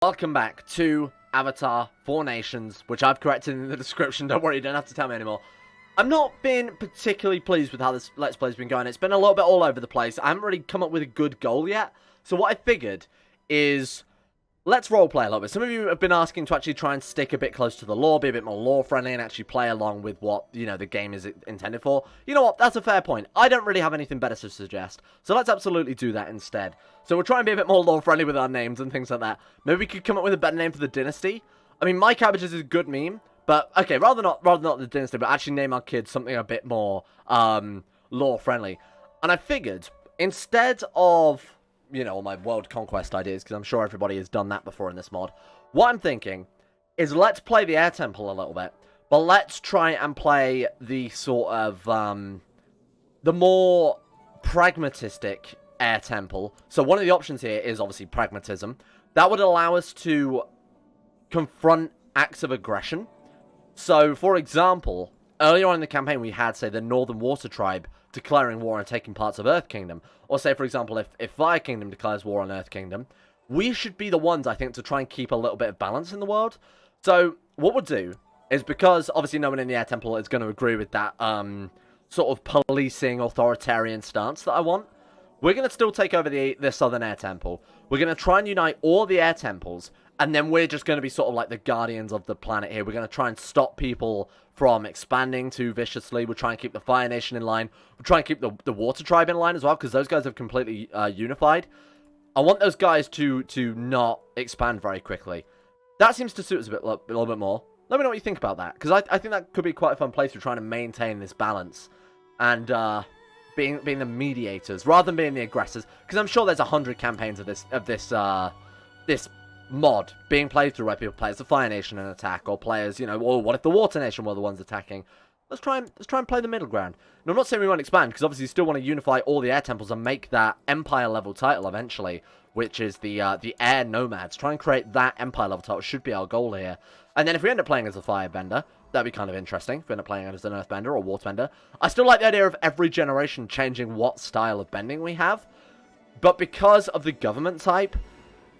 Welcome back to Avatar 4 Nations, which I've corrected in the description. Don't worry, you don't have to tell me anymore. I'm not been particularly pleased with how this Let's Play's been going. It's been a little bit all over the place. I haven't really come up with a good goal yet. So what I figured is, let's roleplay a little bit. Some of you have been asking to actually try and stick a bit close to the lore, be a bit more lore-friendly, and actually play along with what, you know, the game is intended for. You know what? That's a fair point. I don't really have anything better to suggest, so let's absolutely do that instead. So we'll try and be a bit more lore-friendly with our names and things like that. Maybe we could come up with a better name for the dynasty. I mean, My Cabbages is a good meme, but, okay, rather not the dynasty, but actually name our kids something a bit more, lore-friendly. And I figured, instead of, you know, all my world conquest ideas, because I'm sure everybody has done that before in this mod. What I'm thinking is, let's play the air temple a little bit, but let's try and play the sort of, the more pragmatistic air temple. So one of the options here is obviously pragmatism. That would allow us to confront acts of aggression. So, for example, earlier on in the campaign we had, say, the Northern Water Tribe declaring war and taking parts of Earth Kingdom. Or say, for example, if Fire Kingdom declares war on Earth Kingdom, we should be the ones, I think, to try and keep a little bit of balance in the world. So, what we'll do is, because obviously no one in the Air Temple is going to agree with that sort of policing, authoritarian stance that I want, we're going to still take over the Southern Air Temple. We're going to try and unite all the Air Temples, and then we're just going to be sort of like the guardians of the planet here. We're going to try and stop people from expanding too viciously. We'll try and keep the Fire Nation in line. We'll try and keep the Water Tribe in line as well, because those guys have completely unified. I want those guys to not expand very quickly. That seems to suit us a little bit more. Let me know what you think about that, because I think that could be quite a fun playthrough, trying to maintain this balance and being the mediators rather than being the aggressors. Because I'm sure there's 100 campaigns of this mod being played through where people play as the Fire Nation and attack, or players, you know, or what if the Water Nation were the ones attacking? Let's try and play the middle ground. Now, I'm not saying we won't expand, because obviously you still want to unify all the air temples and make that Empire level title eventually, which is the Air Nomads. Try and create that Empire level title should be our goal here. And then if we end up playing as a Firebender, that'd be kind of interesting. If we end up playing as an Earthbender or Waterbender, I still like the idea of every generation changing what style of bending we have. But because of the government type,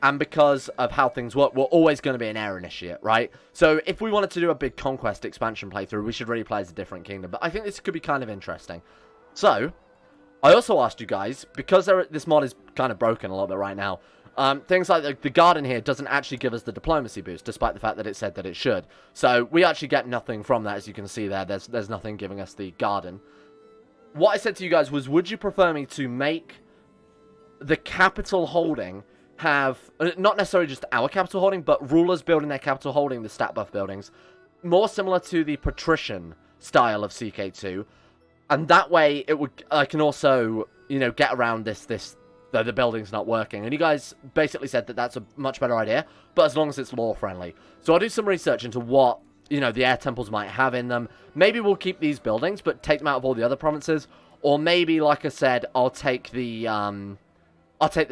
and because of how things work, we're always going to be an air initiate, right? So if we wanted to do a big conquest expansion playthrough, we should really play as a different kingdom. But I think this could be kind of interesting. So, I also asked you guys, because this mod is kind of broken a little bit right now, things like the garden here doesn't actually give us the diplomacy boost, despite the fact that it said that it should. So we actually get nothing from that, as you can see there. There's nothing giving us the garden. What I said to you guys was, would you prefer me to make the capital holding have, not necessarily just our capital holding, but rulers building their capital holding, the stat buff buildings, more similar to the patrician style of CK2, and that way I can also, you know, get around the building's not working. And you guys basically said that that's a much better idea, but as long as it's lore friendly. So I'll do some research into what, you know, the air temples might have in them. Maybe we'll keep these buildings, but take them out of all the other provinces, or maybe, like I said, I'll take the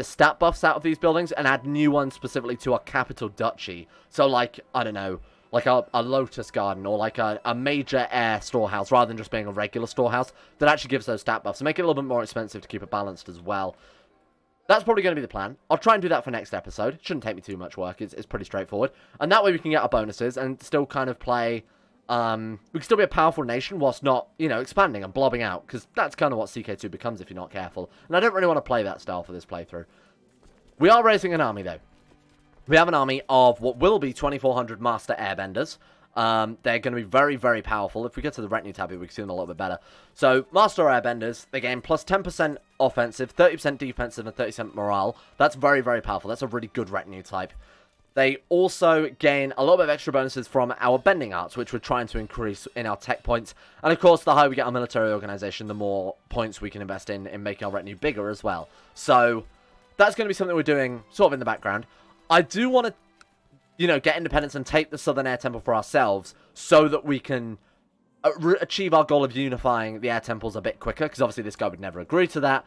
stat buffs out of these buildings and add new ones specifically to our capital duchy. So, like, I don't know, like a lotus garden, or like a major air storehouse, rather than just being a regular storehouse, that actually gives those stat buffs. And make it a little bit more expensive to keep it balanced as well. That's probably going to be the plan. I'll try and do that for next episode. It shouldn't take me too much work. It's pretty straightforward. And that way we can get our bonuses and still kind of play. We can still be a powerful nation whilst not, you know, expanding and blobbing out. Because that's kind of what CK2 becomes if you're not careful. And I don't really want to play that style for this playthrough. We are raising an army, though. We have an army of what will be 2,400 Master Airbenders. They're going to be very, very powerful. If we get to the retinue tab, we can see them a little bit better. So, Master Airbenders, they gain plus 10% offensive, 30% defensive, and 30% morale. That's very, very powerful. That's a really good retinue type. They also gain a little bit of extra bonuses from our bending arts, which we're trying to increase in our tech points. And of course, the higher we get our military organization, the more points we can invest in making our retinue bigger as well. So, that's going to be something we're doing sort of in the background. I do want to, you know, get independence and take the Southern Air Temple for ourselves so that we can achieve our goal of unifying the Air Temples a bit quicker, because obviously this guy would never agree to that.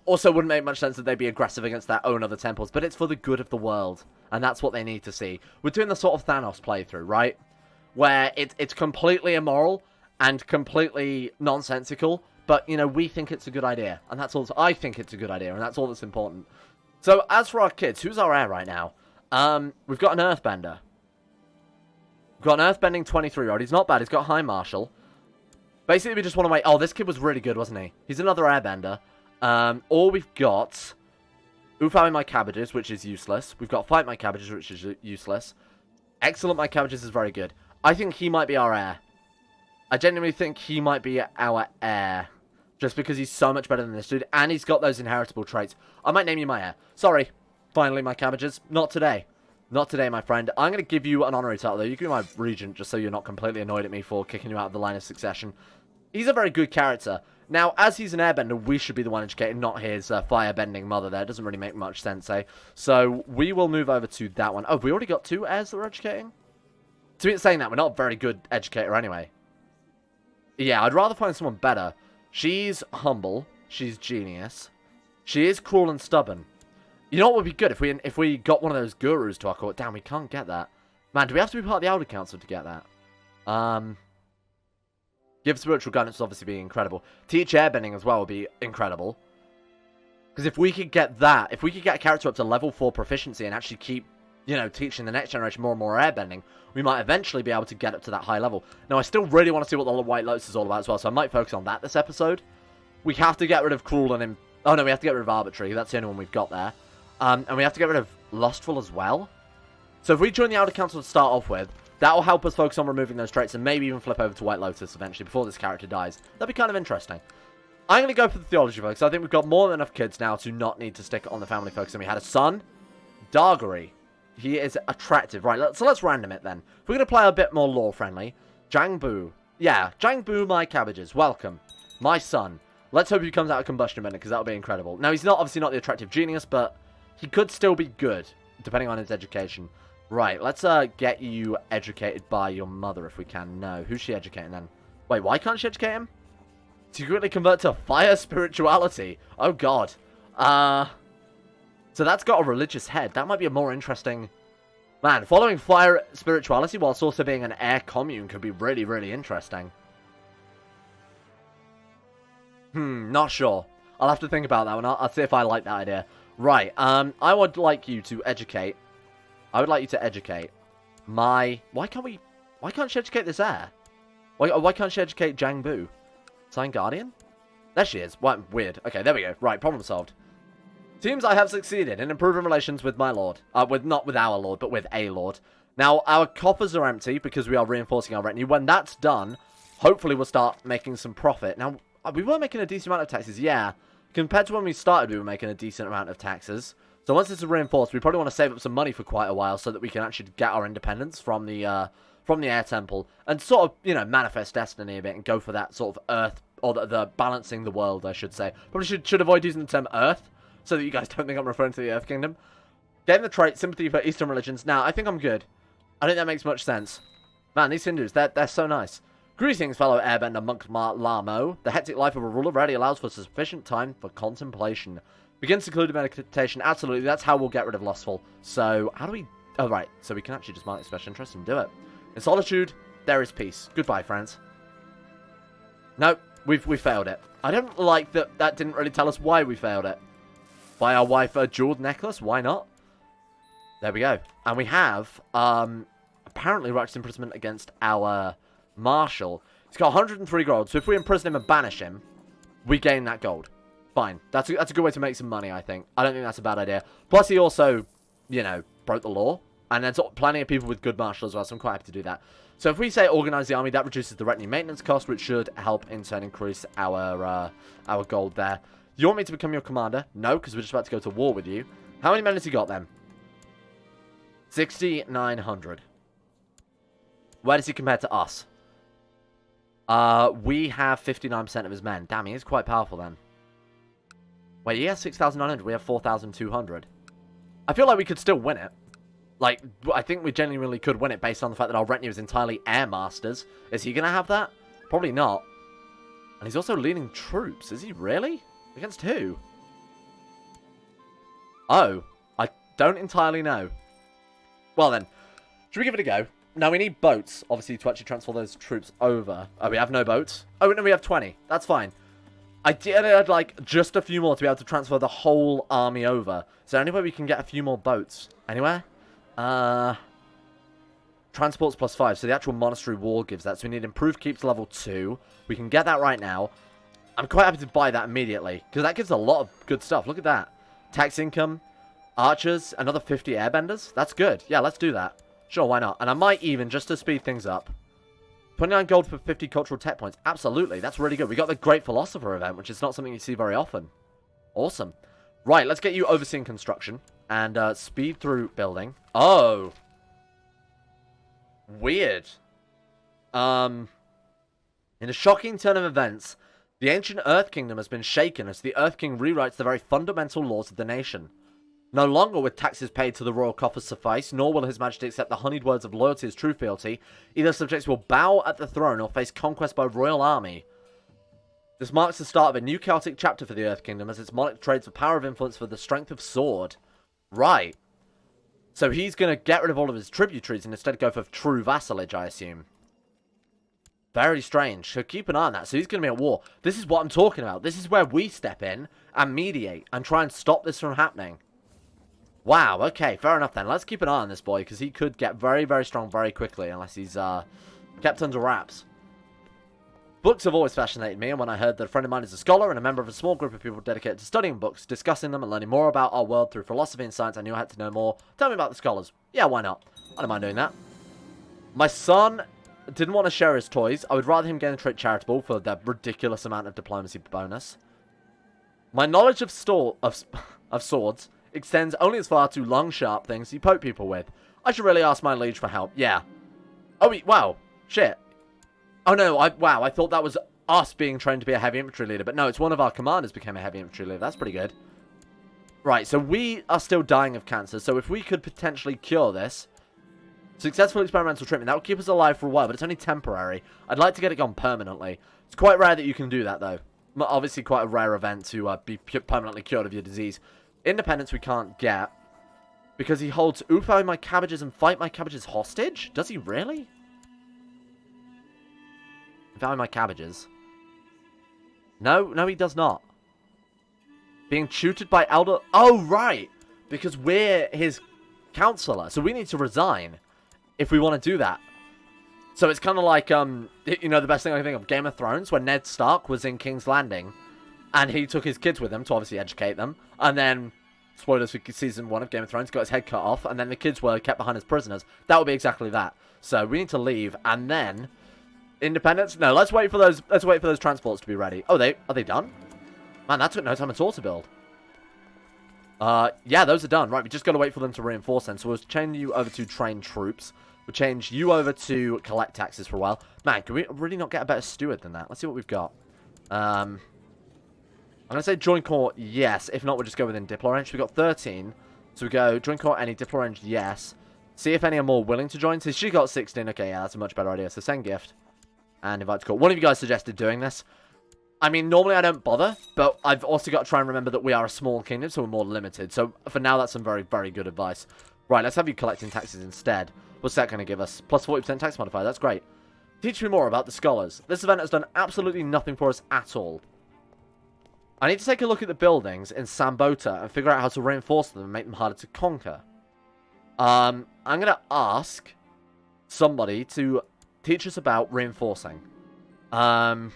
Also, wouldn't make much sense that they'd be aggressive against their own other temples, but it's for the good of the world, and that's what they need to see. We're doing the sort of Thanos playthrough, right? Where it's completely immoral and completely nonsensical, but, you know, we think it's a good idea, and that's all. I think it's a good idea, and that's all that's important. So, as for our kids, who's our heir right now? We've got an Earthbender. We've got an Earthbending 23-year-old. He's not bad. He's got high martial. Basically, we just want to wait. Oh, this kid was really good, wasn't he? He's another Airbender. Or we've got Overthrowing my cabbages, which is useless. We've got Fight my cabbages, which is useless. Excellent my cabbages is very good. I think he might be our heir. I genuinely think he might be our heir. Just because he's so much better than this dude. And he's got those inheritable traits. I might name you my heir. Sorry. Finally, my cabbages. Not today. Not today, my friend. I'm going to give you an honorary title, though. You can be my regent, just so you're not completely annoyed at me for kicking you out of the line of succession. He's a very good character. Now, as he's an airbender, we should be the one educated, not his firebending mother there. It doesn't really make much sense, eh? So, we will move over to that one. Oh, have we already got 2 heirs that we're educating? To be saying that, we're not a very good educator anyway. Yeah, I'd rather find someone better. She's humble. She's genius. She is cruel and stubborn. You know what would be good if we got one of those gurus to our court? Damn, we can't get that. Man, do we have to be part of the Elder Council to get that? Give spiritual guidance would obviously be incredible. Teach airbending as well would be incredible. Because if we could get that, if we could get a character up to level 4 proficiency and actually keep, you know, teaching the next generation more and more airbending, we might eventually be able to get up to that high level. Now, I still really want to see what the White Lotus is all about as well, so I might focus on that this episode. We have to get rid of Cruel and... Oh, no, we have to get rid of Arbitrary. That's the only one we've got there. And we have to get rid of Lustful as well. So if we join the Elder Council to start off with, that will help us focus on removing those traits and maybe even flip over to White Lotus eventually before this character dies. That'd be kind of interesting. I'm going to go for the theology focus. I think we've got more than enough kids now to not need to stick on the family focus. And we had a son, Dargary. He is attractive. Right, so let's random it then. If we're going to play a bit more lore-friendly, Jangbu. Yeah, Jangbu, my cabbages. Welcome. My son. Let's hope he comes out of Combustion Bender, because that'll be incredible. Now, he's obviously not the attractive genius, but he could still be good, depending on his education. Right, let's get you educated by your mother, if we can. No, who's she educating then? Wait, why can't she educate him? Secretly convert to fire spirituality. Oh, God. So that's got a religious head. That might be a more interesting... Man, following fire spirituality whilst also being an air commune could be really, really interesting. Not sure. I'll have to think about that one. I'll see if I like that idea. Right, I would like you to educate... I would like you to educate my... Why can't she educate this heir? Why can't she educate Jangbu? Sign Guardian? There she is. What? Weird. Okay, there we go. Right, problem solved. Seems I have succeeded in improving relations with my lord. Not with our lord, but with a lord. Now, our coffers are empty because we are reinforcing our retinue. When that's done, hopefully we'll start making some profit. Now, we were making a decent amount of taxes, yeah. Compared to when we started, we were making a decent amount of taxes. So once this is reinforced, we probably want to save up some money for quite a while so that we can actually get our independence from the Air Temple and sort of, you know, manifest destiny a bit and go for that sort of Earth, or the balancing the world, I should say. Probably should avoid using the term Earth so that you guys don't think I'm referring to the Earth Kingdom. Getting the trait, sympathy for Eastern religions. Now, I think I'm good. I think that makes much sense. Man, these Hindus, they're so nice. Greetings, fellow airbender Monk Lamo. The hectic life of a ruler rarely allows for sufficient time for contemplation. Begin secluded meditation. Absolutely, that's how we'll get rid of Lustful. So, how do we... Oh, right. So we can actually just mark the special interest and do it. In solitude, there is peace. Goodbye, friends. No, we failed it. I don't like that didn't really tell us why we failed it. Buy our wife a jeweled necklace? Why not? There we go. And we have, apparently righteous imprisonment against our marshal. He's got 103 gold, so if we imprison him and banish him, we gain that gold. Fine. That's a good way to make some money, I think. I don't think that's a bad idea. Plus, he also, you know, broke the law. And there's plenty of people with good martial as well, so I'm quite happy to do that. So if we say organize the army, that reduces the retinue maintenance cost, which should help in turn increase our gold there. You want me to become your commander? No, because we're just about to go to war with you. How many men has he got then? 6,900. Where does he compare to us? We have 59% of his men. Damn, he is quite powerful then. Wait, he has 6,900. We have 4,200. I feel like we could still win it. Like, I think we genuinely could win it based on the fact that our retinue is entirely air masters. Is he going to have that? Probably not. And he's also leading troops. Is he really? Against who? Oh, I don't entirely know. Well then, should we give it a go? Now we need boats, obviously, to actually transfer those troops over. Oh, we have no boats? Oh, no, we have 20. That's fine. I'd like just a few more to be able to transfer the whole army over. Is there any way we can get a few more boats? Anywhere? Transports +5, so the actual monastery wall gives that. So we need improved keeps level 2. We can get that right now. I'm quite happy to buy that immediately, because that gives a lot of good stuff. Look at that. Tax income, archers, another 50 airbenders. That's good. Yeah, let's do that. Sure, why not? And I might even, just to speed things up, 29 gold for 50 cultural tech points. Absolutely, that's really good. We got the Great Philosopher event, which is not something you see very often. Awesome. Right, let's get you overseeing construction and speed through building. Oh. Weird. In a shocking turn of events, the ancient Earth Kingdom has been shaken as the Earth King rewrites the very fundamental laws of the nation. No longer with taxes paid to the royal coffers suffice, nor will his majesty accept the honeyed words of loyalty as true fealty. Either subjects will bow at the throne or face conquest by royal army. This marks the start of a new chaotic chapter for the Earth Kingdom as its monarch trades for power of influence for the strength of sword. Right. So he's going to get rid of all of his tributaries and instead go for true vassalage, I assume. Very strange. So keep an eye on that. So he's going to be at war. This is what I'm talking about. This is where we step in and mediate and try and stop this from happening. Wow, okay, fair enough then. Let's keep an eye on this boy, because he could get very, very strong very quickly, unless he's kept under wraps. Books have always fascinated me, and when I heard that a friend of mine is a scholar and a member of a small group of people dedicated to studying books, discussing them, and learning more about our world through philosophy and science, I knew I had to know more. Tell me about the scholars. Yeah, why not? I don't mind doing that. My son didn't want to share his toys. I would rather him get a trait charitable for the ridiculous amount of diplomacy bonus. My knowledge of swords extends only as far to long, sharp things you poke people with. I should really ask my liege for help. Yeah. Oh, wow. Shit. Oh, no. Wow, I thought that was us being trained to be a heavy infantry leader. But no, it's one of our commanders became a heavy infantry leader. That's pretty good. Right, so we are still dying of cancer. So if we could potentially cure this, successful experimental treatment, that would keep us alive for a while, but it's only temporary. I'd like to get it gone permanently. It's quite rare that you can do that, though. Obviously, quite a rare event to be permanently cured of your disease. Independence we can't get, because he holds Ufo my cabbages and fight my cabbages hostage? Does he really? Value my cabbages. No, he does not. Being tutored by elder... Oh, right! Because we're his counselor, so we need to resign if we want to do that. So it's kind of like, you know, the best thing I can think of, Game of Thrones, when Ned Stark was in King's Landing, and he took his kids with him to obviously educate them. And then, spoilers for season 1 of Game of Thrones, got his head cut off. And then the kids were kept behind as prisoners. That would be exactly that. So we need to leave. And then, independence? No, let's wait for those. Let's wait for those transports to be ready. Oh, are they done? Man, that took no time at all to build. Yeah, those are done. Right, we just got to wait for them to reinforce them. So we'll change you over to train troops. We'll change you over to collect taxes for a while. Man, can we really not get a better steward than that? Let's see what we've got. I'm going to say join corps, yes. If not, we'll just go within Diplo range. We've got 13. So we go join corps, any Diplo range, yes. See if any are more willing to join. So she got 16. Okay, yeah, that's a much better idea. So send gift. And invite to call. One of you guys suggested doing this. I mean, normally I don't bother. But I've also got to try and remember that we are a small kingdom, so we're more limited. So for now, that's some very, very good advice. Right, let's have you collecting taxes instead. What's that going to give us? Plus 40% tax modifier. That's great. Teach me more about the scholars. This event has done absolutely nothing for us at all. I need to take a look at the buildings in Sambota and figure out how to reinforce them and make them harder to conquer. I'm going to ask somebody to teach us about reinforcing. We are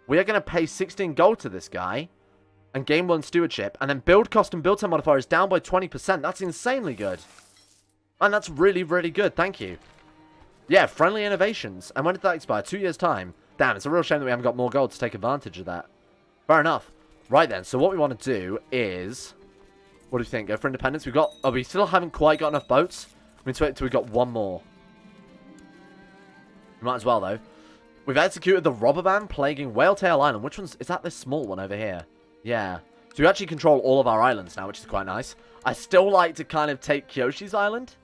going to pay 16 gold to this guy and gain 1 stewardship. And then build cost and build time modifier is down by 20%. That's insanely good. And that's really, really good. Thank you. Yeah, friendly innovations. And when did that expire? 2 years' time. Damn, it's a real shame that we haven't got more gold to take advantage of that. Fair enough. Right then, so what we want to do is... What do you think? Go for independence? We've got... Oh, we still haven't quite got enough boats. We need to wait until we've got 1 more. We might as well, though. We've executed the robber band plaguing Whaletail Island. Which one's... Is that this small one over here? Yeah. So we actually control all of our islands now, which is quite nice. I still like to kind of take Kyoshi's island.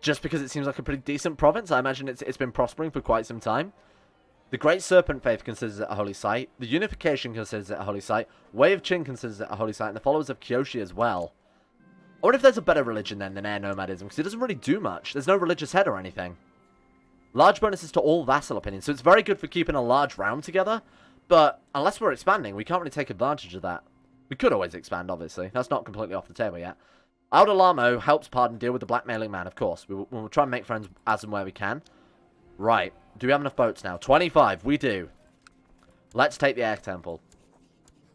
Just because it seems like a pretty decent province. I imagine it's been prospering for quite some time. The Great Serpent Faith considers it a holy site. The Unification considers it a holy site. Way of Qin considers it a holy site. And the followers of Kyoshi as well. I wonder if there's a better religion then than air nomadism. Because it doesn't really do much. There's no religious head or anything. Large bonuses to all vassal opinions. So it's very good for keeping a large round together. But unless we're expanding, we can't really take advantage of that. We could always expand, obviously. That's not completely off the table yet. Aldolamo helps Pardon deal with the blackmailing man, of course. We'll try and make friends as and where we can. Right. Do we have enough boats now? 25. We do. Let's take the Air Temple.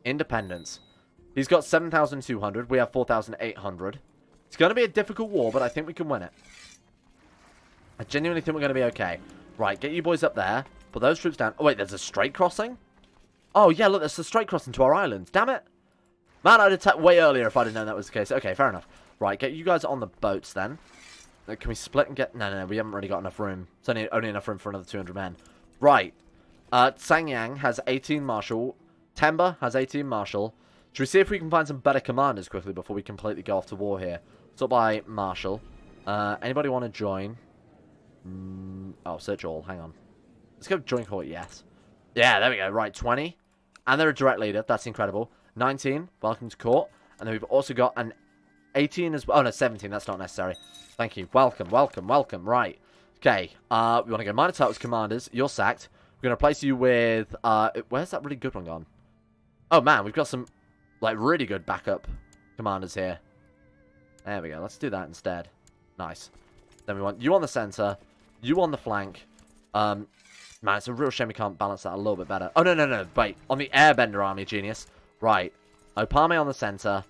Independence. He's got 7,200. We have 4,800. It's going to be a difficult war, but I think we can win it. I genuinely think we're going to be okay. Right, get you boys up there. Put those troops down. Oh, wait, there's a straight crossing? Oh, yeah, look, there's a straight crossing to our island. Damn it. Man, I'd attack way earlier if I'd have known that was the case. Okay, fair enough. Right, get you guys on the boats then. Can we split and get... No, we haven't really got enough room. It's only enough room for another 200 men. Right. Sangyang has 18 marshal. Temba has 18 marshal. Should we see if we can find some better commanders quickly before we completely go off to war here? Sort by marshal. Anybody want to join? Oh, search all. Hang on. Let's go join court, yes. Yeah, there we go. Right, 20. And they're a direct leader. That's incredible. 19. Welcome to court. And then we've also got an 18 as well. Oh, no, 17. That's not necessary. Thank you. Welcome. Right. Okay. We want to go minor titles commanders. You're sacked. We're going to replace you with... where's that really good one gone? Oh, man. We've got some, like, really good backup commanders here. There we go. Let's do that instead. Nice. Then we want you on the center. You on the flank. Man, it's a real shame we can't balance that a little bit better. Oh, no. Wait. On the Airbender army, genius. Right. Opame on the center.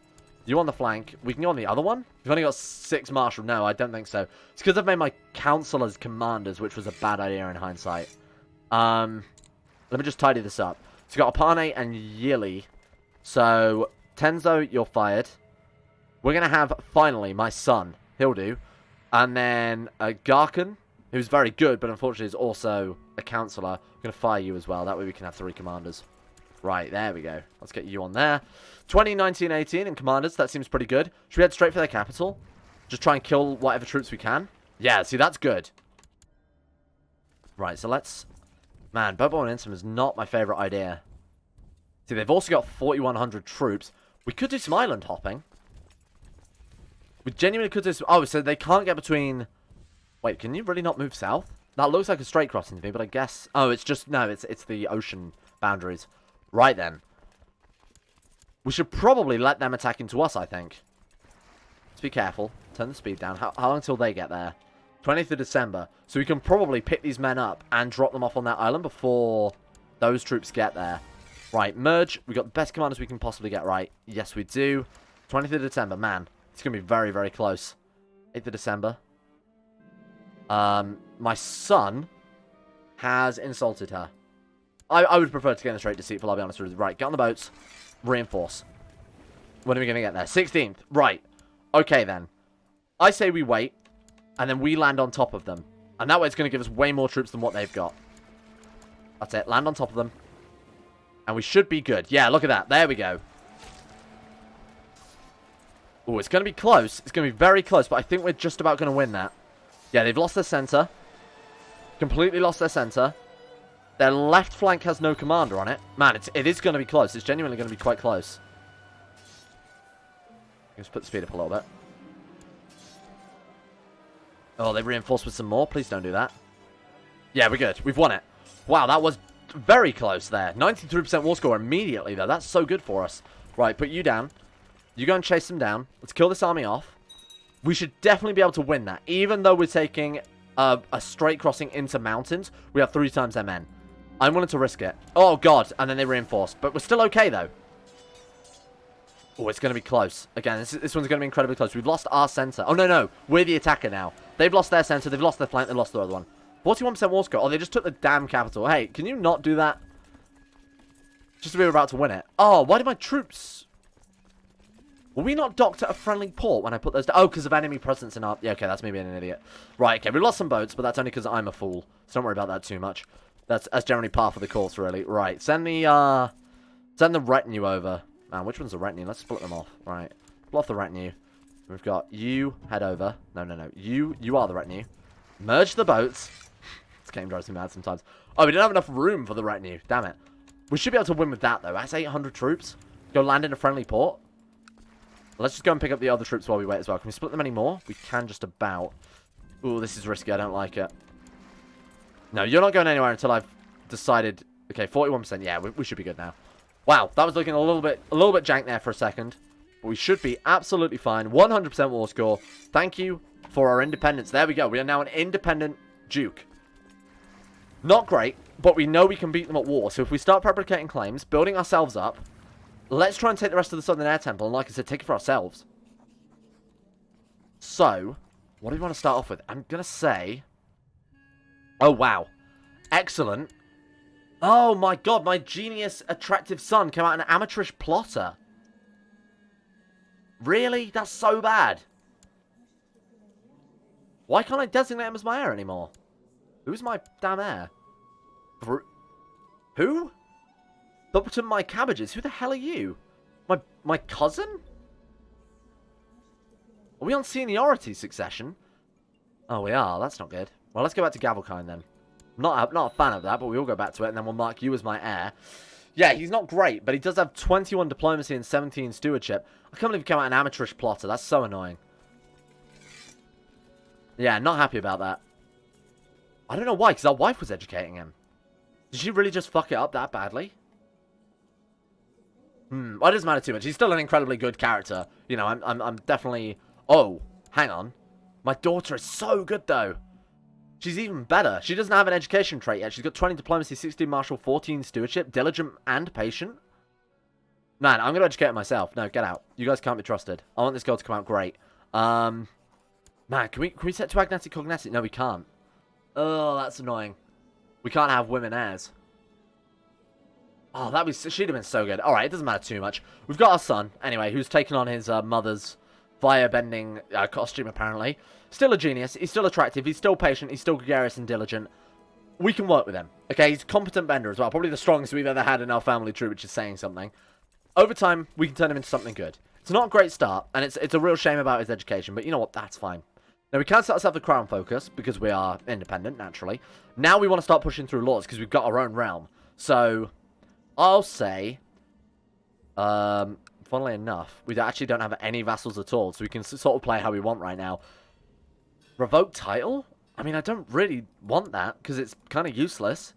You on the flank. We can go on the other one? We've only got 6 marshal. No, I don't think so. It's because I've made my counselors commanders, which was a bad idea in hindsight. Let me just tidy this up. So we've got Opane and Yili. So, Tenzo, you're fired. We're going to have, finally, my son. He'll do. And then Garkan, who's very good, but unfortunately is also a counselor. I'm going to fire you as well. That way we can have 3 commanders. Right, there we go. Let's get you on there. 20, 19, 18 in commanders. That seems pretty good. Should we head straight for their capital? Just try and kill whatever troops we can? Yeah, see, that's good. Right, so let's... Man, Bobo and Insum is not my favourite idea. See, they've also got 4,100 troops. We could do some island hopping. We genuinely could do some... Oh, so they can't get between... Wait, can you really not move south? That looks like a straight crossing to me, but I guess... Oh, it's just... No, it's the ocean boundaries. Right, then. We should probably let them attack into us, I think. Let's be careful. Turn the speed down. How long till they get there? 20th of December. So we can probably pick these men up and drop them off on that island before those troops get there. Right, merge. We've got the best commanders we can possibly get right. Yes, we do. 20th of December. Man, it's going to be very, very close. 8th of December. My son has insulted her. I would prefer to get in a straight deceitful, I'll be honest with you. Right, get on the boats. Reinforce. When are we going to get there? 16th. Right. Okay, then. I say we wait, and then we land on top of them. And that way it's going to give us way more troops than what they've got. That's it. Land on top of them. And we should be good. Yeah, look at that. There we go. Oh, it's going to be close. It's going to be very close, but I think we're just about going to win that. Yeah, they've lost their center. Completely lost their center. Their left flank has no commander on it. Man, it is going to be close. It's genuinely going to be quite close. Let's put the speed up a little bit. Oh, they've reinforced with some more. Please don't do that. Yeah, we're good. We've won it. Wow, that was very close there. 93% war score immediately, though. That's so good for us. Right, put you down. You go and chase them down. Let's kill this army off. We should definitely be able to win that. Even though we're taking a straight crossing into mountains, we have 3 times their men. I'm willing to risk it. Oh, God. And then they reinforce. But we're still okay, though. Oh, it's going to be close. Again, this one's going to be incredibly close. We've lost our center. Oh, no. We're the attacker now. They've lost their center. They've lost their flank. They've lost the other one. 41% war score. Oh, they just took the damn capital. Hey, can you not do that? Just as we were about to win it. Oh, why did my troops... Were we not docked at a friendly port when I put those down? Oh, because of enemy presence in our... Yeah, okay, that's me being an idiot. Right, okay, we lost some boats, but that's only because I'm a fool. So don't worry about that too much. That's generally par for the course, really. Right, send the retinue over. Man, which one's the retinue? Let's split them off. Right, split off the retinue. We've got you head over. No. You are the retinue. Merge the boats. This game drives me mad sometimes. Oh, we didn't have enough room for the retinue. Damn it. We should be able to win with that, though. That's 800 troops. Go land in a friendly port. Let's just go and pick up the other troops while we wait as well. Can we split them anymore? We can just about. Ooh, this is risky. I don't like it. No, you're not going anywhere until I've decided. Okay, 41%. Yeah, we should be good now. Wow, that was looking a little bit jank there for a second. But we should be absolutely fine. 100% war score. Thank you for our independence. There we go. We are now an independent duke. Not great, but we know we can beat them at war. So if we start fabricating claims, building ourselves up, let's try and take the rest of the Southern Air Temple. And like I said, take it for ourselves. So, what do we want to start off with? I'm going to say... Oh, wow. Excellent. Oh, my God. My genius, attractive son came out an amateurish plotter. Really? That's so bad. Why can't I designate him as my heir anymore? Who's my damn heir? Who? Upton my cabbages. Who the hell are you? My cousin? Are we on seniority succession? Oh, we are. That's not good. Well, let's go back to Gavelkind then. I'm not a fan of that, but we'll go back to it, and then we'll mark you as my heir. Yeah, he's not great, but he does have 21 diplomacy and 17 stewardship. I can't believe he came out an amateurish plotter. That's so annoying. Yeah, not happy about that. I don't know why, because our wife was educating him. Did she really just fuck it up that badly? Well, it doesn't matter too much. He's still an incredibly good character. You know, I'm definitely... Oh, hang on. My daughter is so good, though. She's even better. She doesn't have an education trait yet. She's got 20 diplomacy, 16 martial, 14 stewardship, diligent and patient. Man, I'm going to educate her myself. No, get out. You guys can't be trusted. I want this girl to come out great. Man, can we set to agnatic cognatic? No, we can't. Oh, that's annoying. We can't have women heirs. Oh, she'd have been so good. Alright, it doesn't matter too much. We've got our son, anyway, who's taken on his mother's fire-bending costume, apparently. Still a genius. He's still attractive. He's still patient. He's still gregarious and diligent. We can work with him. Okay, he's a competent bender as well. Probably the strongest we've ever had in our family tree, which is saying something. Over time, we can turn him into something good. It's not a great start, and it's a real shame about his education, but you know what? That's fine. Now, we can't set ourselves a crown focus, because we are independent, naturally. Now we want to start pushing through laws, because we've got our own realm. So, I'll say... funnily enough, we actually don't have any vassals at all, so we can sort of play how we want right now. Revoke title? I mean, I don't really want that, because it's kind of useless.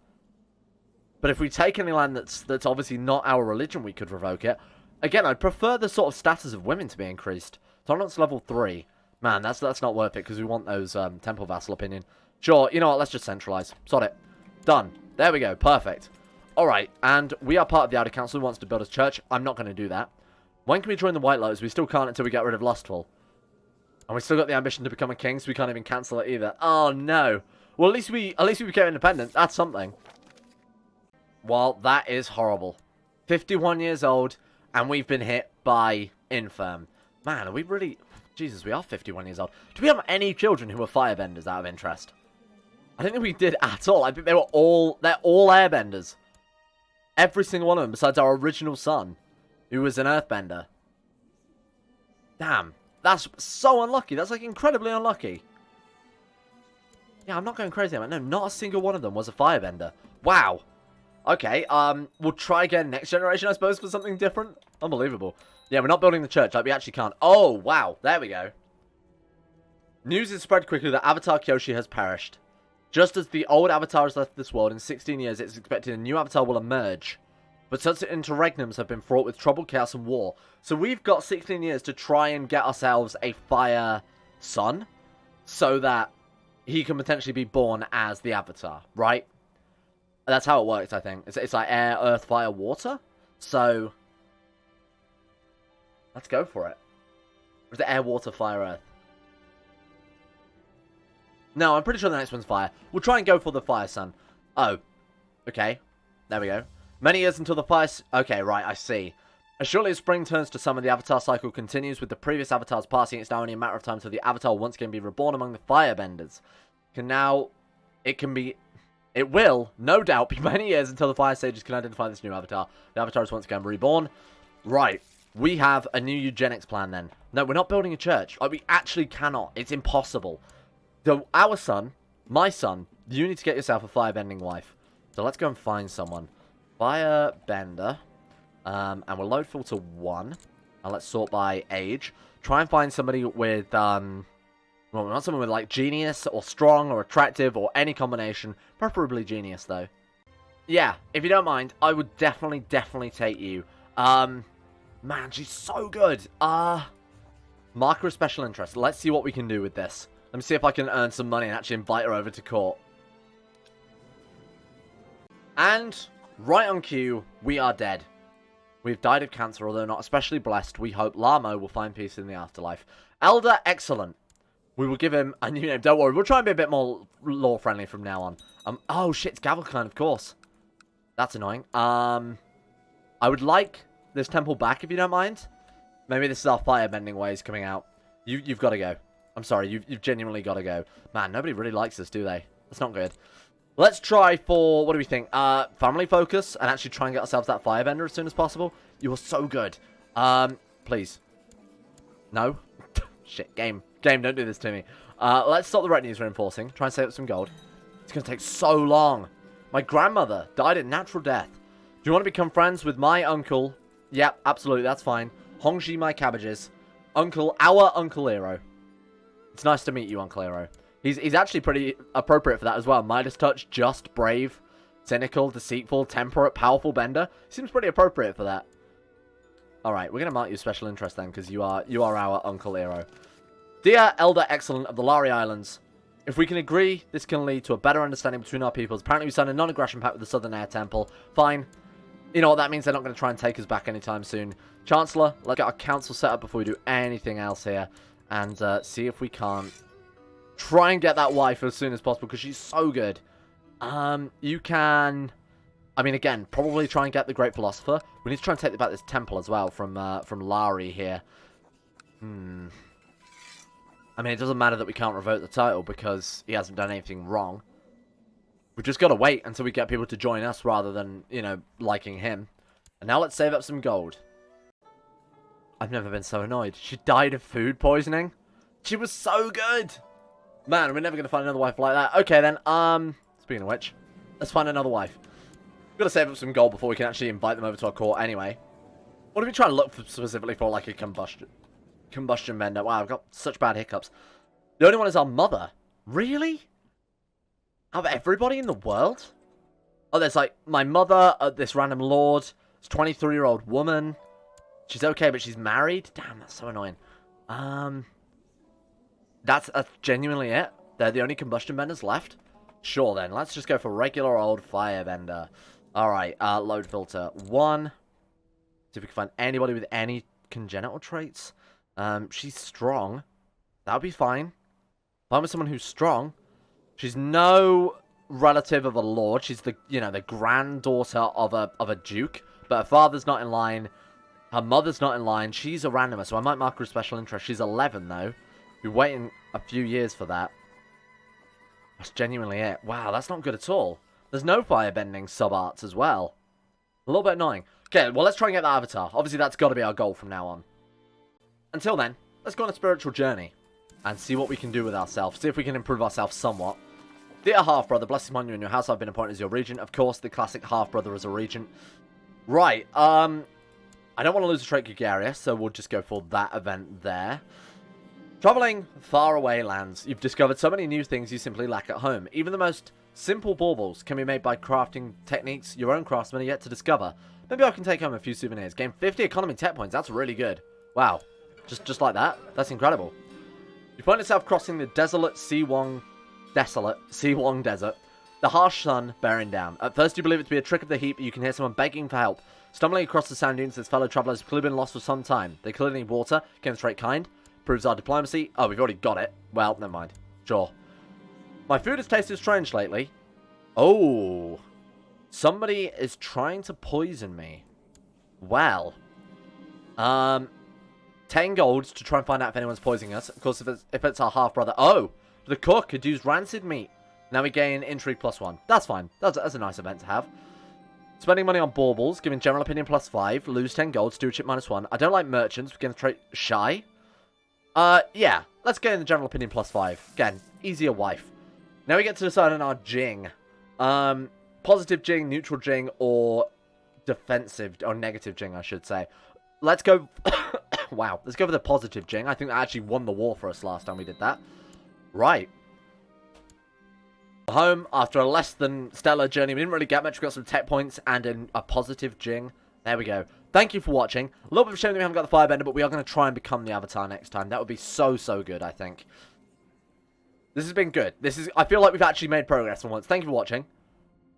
But if we take any land that's obviously not our religion, we could revoke it. Again, I'd prefer the sort of status of women to be increased. Tolerance level 3. Man, that's not worth it, because we want those temple vassal opinion. Sure, you know what, let's just centralize. Sod it. Done. There we go, perfect. Alright, and we are part of the Outer Council who wants to build a church. I'm not going to do that. When can we join the White Lotus? We still can't until we get rid of Lustful. And we still got the ambition to become a king, so we can't even cancel it either. Oh, no. Well, at least we became independent. That's something. Well, that is horrible. 51 years old, and we've been hit by Infirm. Man, are we really... Jesus, we are 51 years old. Do we have any children who are firebenders out of interest? I don't think we did at all. I think they're all airbenders. Every single one of them, besides our original son, who was an earthbender. Damn. That's so unlucky. That's, like, incredibly unlucky. Yeah, I'm not going crazy about it. No, not a single one of them was a firebender. Wow. Okay, we'll try again next generation, I suppose, for something different. Unbelievable. Yeah, we're not building the church. Like, we actually can't. Oh, wow. There we go. News is spread quickly that Avatar Kyoshi has perished. Just as the old Avatar has left this world, in 16 years, it's expected a new Avatar will emerge. But such interregnums have been fraught with trouble, chaos, and war. So we've got 16 years to try and get ourselves a fire son, so that he can potentially be born as the Avatar, right? That's how it works, I think. It's like air, earth, fire, water. So, let's go for it. Or is it air, water, fire, earth? No, I'm pretty sure the next one's fire. We'll try and go for the fire son. Oh, okay. There we go. Many years until the fire... Okay, right, I see. As shortly as spring turns to summer, the Avatar cycle continues, with the previous Avatars passing. It's now only a matter of time until the Avatar will once again be reborn among the Firebenders. It will, no doubt, be many years until the Fire Sages can identify this new Avatar. The Avatar is once again reborn. Right, we have a new eugenics plan then. No, we're not building a church. Like, we actually cannot. It's impossible. So, our son, my son, you need to get yourself a firebending wife. So let's go and find someone. Firebender. And we'll load filter 1. And let's sort by age. Try and find somebody with, well, not someone with, like, genius, or strong, or attractive, or any combination. Preferably genius, though. Yeah, if you don't mind, I would definitely take you. Man, she's so good. Mark her a special interest. Let's see what we can do with this. Let me see if I can earn some money and actually invite her over to court. And, right on cue, we are dead. We've died of cancer, although not especially blessed. We hope Lamo will find peace in the afterlife. Elder, excellent. We will give him a new name. Don't worry, we'll try and be a bit more lore-friendly from now on. Oh, shit, it's Gavelkind, of course. That's annoying. I would like this temple back, if you don't mind. Maybe this is our firebending ways coming out. You've got to go. I'm sorry, you've genuinely got to go. Man, nobody really likes this, do they? That's not good. Let's try for, what do we think? Family focus and actually try and get ourselves that firebender as soon as possible. You are so good. Please. No? Shit, game. Game, don't do this to me. Let's stop the retinues reinforcing. Try and save up some gold. It's going to take so long. My grandmother died a natural death. Do you want to become friends with my uncle? Yep, absolutely, that's fine. Hongji my cabbages. Our Uncle Hero. It's nice to meet you, Uncle Hero. He's actually pretty appropriate for that as well. Midas touch, just, brave, cynical, deceitful, temperate, powerful bender. Seems pretty appropriate for that. Alright, we're going to mark you special interest then, because you are our Uncle Hero. Dear Elder Excellent of the Lari Islands, if we can agree, this can lead to a better understanding between our peoples. Apparently we signed a non-aggression pact with the Southern Air Temple. Fine. You know what that means? They're not going to try and take us back anytime soon. Chancellor, let's get our council set up before we do anything else here. And see if we can't try and get that wife as soon as possible, because she's so good. You can... I mean, again, probably try and get the Great Philosopher. We need to try and take back this temple as well from Lari here. I mean, it doesn't matter that we can't revoke the title because he hasn't done anything wrong. We've just got to wait until we get people to join us rather than, you know, liking him. And now let's save up some gold. I've never been so annoyed. She died of food poisoning. She was so good. Man, we're never going to find another wife like that. Okay, then, speaking of which, let's find another wife. We've got to save up some gold before we can actually invite them over to our court anyway. What are we trying to look for specifically for, like a combustion bender? Wow, I've got such bad hiccups. The only one is our mother. Really? Out of everybody in the world? Oh, there's like my mother, this random lord, this 23-year-old woman. She's okay, but she's married? Damn, that's so annoying. That's genuinely it? They're the only combustion benders left? Sure then, let's just go for regular old firebender. Alright, load filter 1. See if we can find anybody with any congenital traits. She's strong. That would be fine. Find with someone who's strong. She's no relative of a lord. She's the, you know, the granddaughter of a duke. But her father's not in line. Her mother's not in line. She's a randomer, so I might mark her a special interest. She's 11, though. We're waiting a few years for that. That's genuinely it. Wow, that's not good at all. There's no firebending sub-arts as well. A little bit annoying. Okay, well, let's try and get that avatar. Obviously, that's got to be our goal from now on. Until then, let's go on a spiritual journey and see what we can do with ourselves. See if we can improve ourselves somewhat. Dear half-brother, blessings upon you in your house. I've been appointed as your regent. Of course, the classic half-brother as a regent. Right, I don't want to lose a trait gregarious, so we'll just go for that event there. Traveling faraway lands, you've discovered so many new things you simply lack at home. Even the most simple baubles can be made by crafting techniques your own craftsmen are yet to discover. Maybe I can take home a few souvenirs. Gain 50 economy tech points, that's really good. Wow, just like that? That's incredible. You find yourself crossing the desolate Seawong Desert, the harsh sun bearing down. At first you believe it to be a trick of the heat, but you can hear someone begging for help. Stumbling across the sand dunes, his fellow travellers have clearly been lost for some time. They clearly need water, demonstrate kind, proves our diplomacy. Oh, we've already got it. Well, never mind. Sure. My food has tasted strange lately. Oh. Somebody is trying to poison me. Well. 10 gold to try and find out if anyone's poisoning us. Of course, if it's our half-brother. Oh. The cook could use rancid meat. Now we gain intrigue +1. That's fine. That's a nice event to have. Spending money on baubles, giving general opinion +5. Lose 10 gold, stewardship -1. I don't like merchants. We're going to trade shy. Yeah. Let's get in the general opinion +5. Again, easier wife. Now we get to decide on our Jing. Positive Jing, neutral Jing, or defensive, or negative Jing, I should say. Let's go... Wow. Let's go for the positive Jing. I think that actually won the war for us last time we did that. Right. Home after a less than stellar journey. We didn't really get much. We got some tech points and a positive Jing. There we go. thank you for watching. A little bit of a shame that we haven't got the Firebender, but we are going to try and become the Avatar next time. That would be so, so good, I think. This has been good. I feel like we've actually made progress for once. Thank you for watching.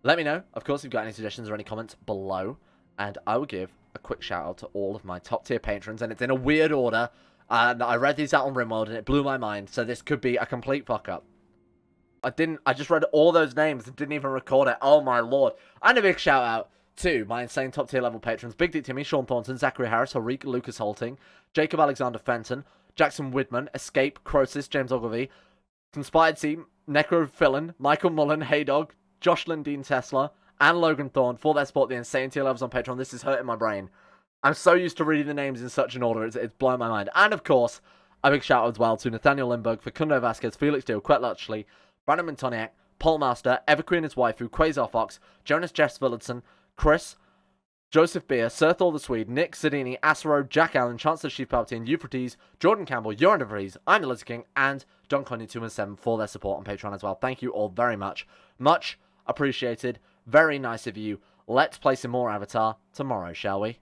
Let me know, of course, if you've got any suggestions or any comments below. And I will give a quick shout out to all of my top tier patrons. And it's in a weird order. And I read these out on RimWorld and it blew my mind. So this could be a complete fuck up. I just read all those names and didn't even record it. Oh my lord. And a big shout out to my insane top tier level patrons. Big Dick Timmy, Sean Thornton, Zachary Harris, Harik, Lucas Holting, Jacob Alexander Fenton, Jackson Widman, Escape, Croesus, James Ogilvy, Conspired Team, Necro Fillin, Michael Mullen, Heydog, Jocelyn Dean Tesla, and Logan Thorne for their support, the insane tier levels on Patreon. This is hurting my brain. I'm so used to reading the names in such an order, it's blowing my mind. And of course, a big shout out as well to Nathaniel Lindbergh, Facundo Vasquez, Felix Deal, Quet Lutchley, Brandon Montoniac, Paul Master, Everqueen and his waifu, Quasar Fox, Jonas Jess Villadson, Chris, Joseph Beer, Sir Thor the Swede, Nick Sidini, Asaro, Jack Allen, Chancellor Chief Palpatine, Euphrates, Jordan Campbell, Joran De Vries, I'm the Lizard King, and John Conny 217 for their support on Patreon as well. Thank you all very much. Much appreciated. Very nice of you. Let's play some more Avatar tomorrow, shall we?